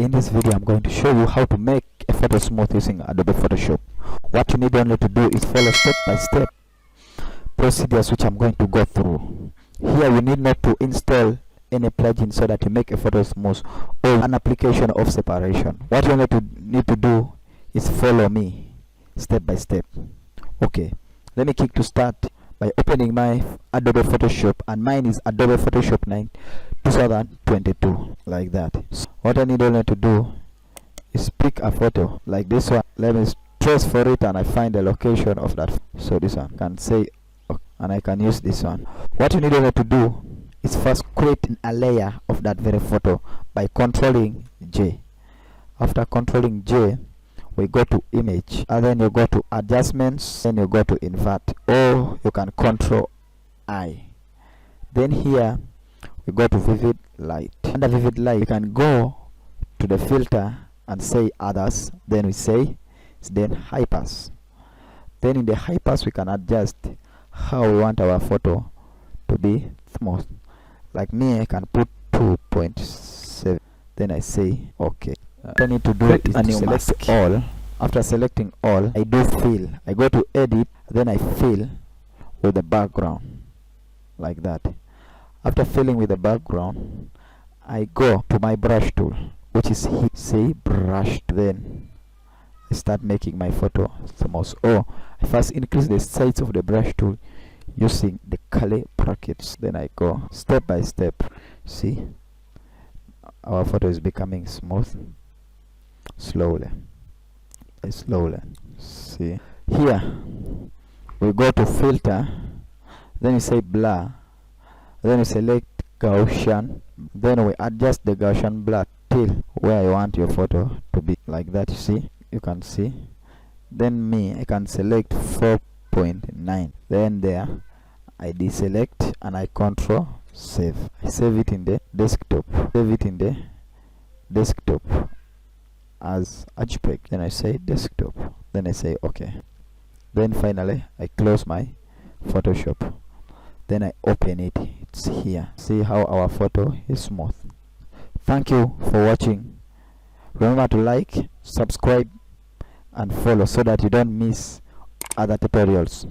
In this video, I'm going to show you how to make a photo smooth using Adobe Photoshop. What you need only to do is follow step-by-step procedures which I'm going to go through. Here, you need not to install any plugin so that you make a photo smooth or an application of separation. What you need to do is follow me step by step. Okay, let me kick to start by opening my Adobe Photoshop, and mine is Adobe Photoshop 9 2022, like that. So what I need only to do is pick a photo like this one. Let me trace for it and I find the location of that. So this one can say okay, and I can use this one. What you need only to do is first create a layer of that very photo by controlling J. After controlling J, we go to image, and then you go to adjustments, then you go to invert, or you can control I. Then here we go to vivid light. Under vivid light, you can go to the filter and say others, then we say then high pass. Then in the high pass, we can adjust how we want our photo to be smooth. Like me, I can put 2.7, then I say okay. What I need to do is to select all. After selecting all, I do fill. I go to edit, then I fill with the background, like that. After filling with the background, I go to my brush tool, which is here, say brush. Then I start making my photo smooth. Or I first increase the size of the brush tool using the curly brackets. Then I go step by step. See, our photo is becoming smooth. Slowly. See, here we go to filter, then you say blur, then you select Gaussian, then we adjust the Gaussian blur till where you want your photo to be, like that. You see, you can see. Then I can select 4.9, then there I deselect and I control save. I save it in the desktop, as JPEG. Then I say desktop, then I say okay. Then finally I close my Photoshop, then I open it. It's here. See how our photo is smooth. Thank you for watching. Remember to like, subscribe and follow so that you don't miss other tutorials.